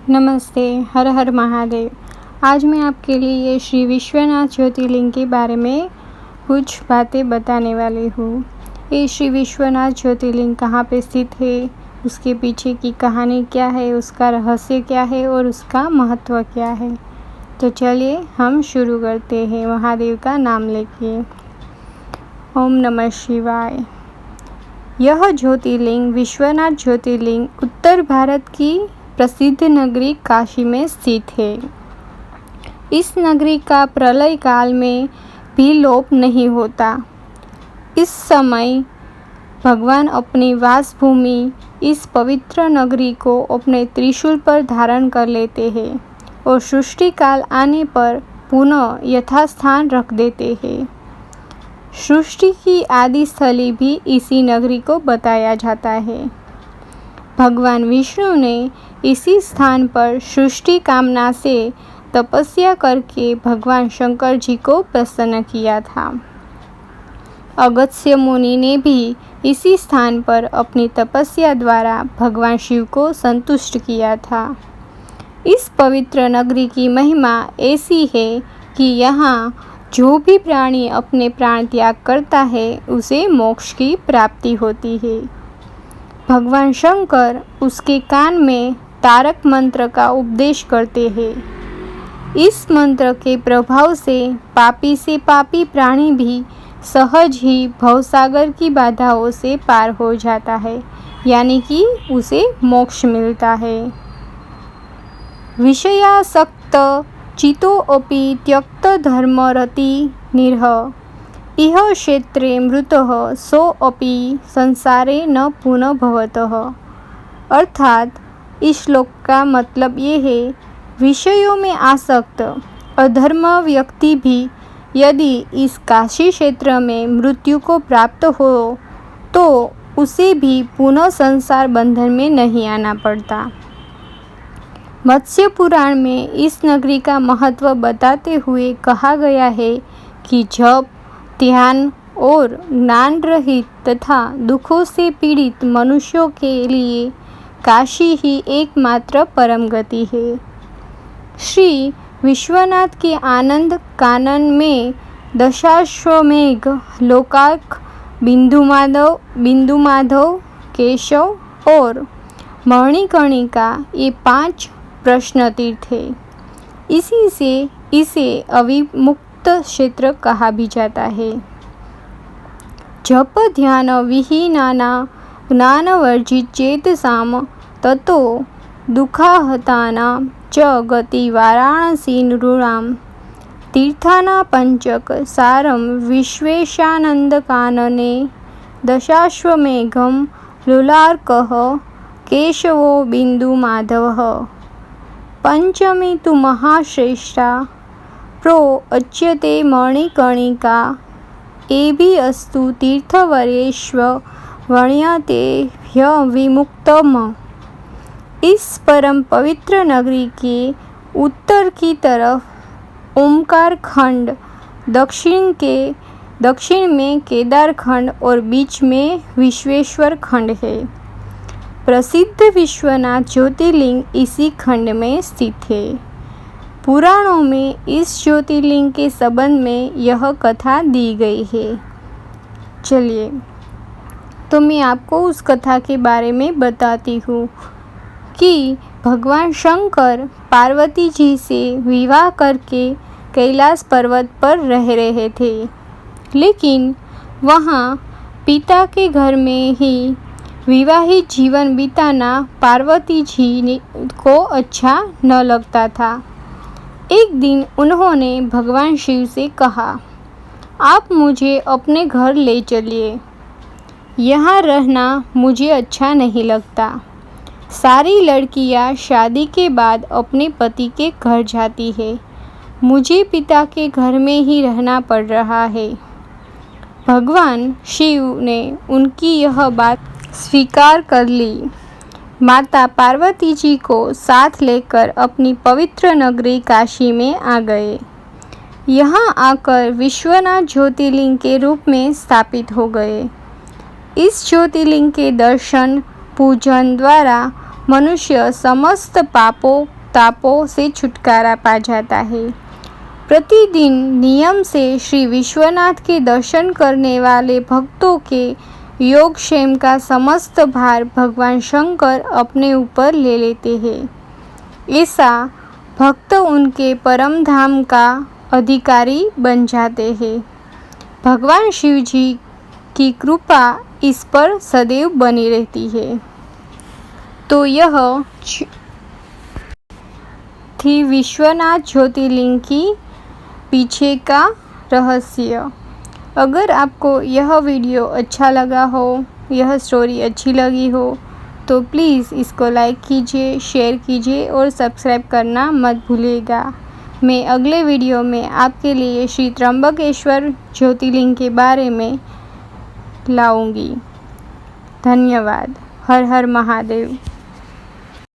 नमस्ते, हर हर महादेव। आज मैं आपके लिए श्री विश्वनाथ ज्योतिर्लिंग के बारे में कुछ बातें बताने वाली हूँ। ये श्री विश्वनाथ ज्योतिर्लिंग कहाँ पे स्थित है, उसके पीछे की कहानी क्या है, उसका रहस्य क्या है और उसका महत्व क्या है। तो चलिए हम शुरू करते हैं महादेव का नाम लेके। ओम नमः शिवाय। यह ज्योतिर्लिंग विश्वनाथ ज्योतिर्लिंग उत्तर भारत की प्रसिद्ध नगरी काशी में स्थित है। इस नगरी का प्रलय काल में भी लोप नहीं होता। इस समय भगवान अपनी वासभूमि इस पवित्र नगरी को अपने त्रिशूल पर धारण कर लेते हैं और सृष्टि काल आने पर पुनः यथास्थान रख देते हैं। सृष्टि की आदि स्थली भी इसी नगरी को बताया जाता है। भगवान विष्णु ने इसी स्थान पर सृष्टि कामना से तपस्या करके भगवान शंकर जी को प्रसन्न किया था। अगस्त्य मुनि ने भी इसी स्थान पर अपनी तपस्या द्वारा भगवान शिव को संतुष्ट किया था। इस पवित्र नगरी की महिमा ऐसी है कि यहाँ जो भी प्राणी अपने प्राण त्याग करता है उसे मोक्ष की प्राप्ति होती है। भगवान शंकर उसके कान में तारक मंत्र का उपदेश करते हैं। इस मंत्र के प्रभाव से पापी से पापी प्राणी भी सहज ही भवसागर की बाधाओं से पार हो जाता है, यानी कि उसे मोक्ष मिलता है। विषयासक्त चितोऽपि त्यक्त धर्मरति निर्ह इह क्षेत्रे मृतः सोऽपि संसारे न पुनः भवतः। अर्थात इस श्लोक का मतलब ये है, विषयों में आसक्त अधर्म व्यक्ति भी यदि इस काशी क्षेत्र में मृत्यु को प्राप्त हो तो उसे भी पुनः संसार बंधन में नहीं आना पड़ता। मत्स्य पुराण में इस नगरी का महत्व बताते हुए कहा गया है कि जब ध्यान और ज्ञान रहित तथा दुखों से पीड़ित मनुष्यों के लिए काशी ही एकमात्र परम गति है। श्री विश्वनाथ के आनंद कानन में दशाश्वमेघ, लोकार्क, बिंदु माधव, केशव और मणिकर्णिका ये 5 प्रश्न तीर्थ है। इसी से इसे अविमुक्त क्षेत्र कहा भी जाता है। जप ध्यान विहीनाना ज्ञान वर्जित चेतसाम ततो दुःखाहताना च गति वाराणसी नृणाम तीर्थाना पंचक सारम विश्वेशानंद कानने दशाश्वमेघम लुलार्कः केशवो बिंदु माधवः पंचमी तु महाश्रेष्ठा प्रो अच्यते मणिकर्णिका एभि अस्तु तीर्थवरेष्व वण्यते ह्यविमुक्तम। इस परम पवित्र नगरी के उत्तर की तरफ ओमकार खंड, दक्षिण में केदार खंड और बीच में विश्वेश्वर खंड है। प्रसिद्ध विश्वनाथ ज्योतिर्लिंग इसी खंड में स्थित है। पुराणों में इस ज्योतिर्लिंग के संबंध में यह कथा दी गई है। चलिए तो मैं आपको उस कथा के बारे में बताती हूँ कि भगवान शंकर पार्वती जी से विवाह करके कैलाश पर्वत पर रह रहे थे, लेकिन वहाँ पिता के घर में ही विवाहित जीवन बिताना पार्वती जी को अच्छा न लगता था। एक दिन उन्होंने भगवान शिव से कहा, आप मुझे अपने घर ले चलिए, यहाँ रहना मुझे अच्छा नहीं लगता। सारी लड़कियाँ शादी के बाद अपने पति के घर जाती है, मुझे पिता के घर में ही रहना पड़ रहा है। भगवान शिव ने उनकी यह बात स्वीकार कर ली। माता पार्वती जी को साथ लेकर अपनी पवित्र नगरी काशी में आ गए। यहाँ आकर विश्वनाथ ज्योतिर्लिंग के रूप में स्थापित हो गए। इस ज्योतिर्लिंग के दर्शन पूजन द्वारा मनुष्य समस्त पापों तापों से छुटकारा पा जाता है। प्रतिदिन नियम से श्री विश्वनाथ के दर्शन करने वाले भक्तों के योगक्षेम का समस्त भार भगवान शंकर अपने ऊपर ले लेते हैं। ऐसा भक्त उनके परम धाम का अधिकारी बन जाते हैं। भगवान शिव जी की कृपा इस पर सदैव बनी रहती है। तो यह थी विश्वनाथ ज्योतिर्लिंग की पीछे का रहस्य। अगर आपको यह वीडियो अच्छा लगा हो, यह स्टोरी अच्छी लगी हो, तो प्लीज़ इसको लाइक कीजिए, शेयर कीजिए और सब्सक्राइब करना मत भूलिएगा। मैं अगले वीडियो में आपके लिए श्री त्र्यंबकेश्वर ज्योतिर्लिंग के बारे में लाऊंगी। धन्यवाद। हर हर महादेव।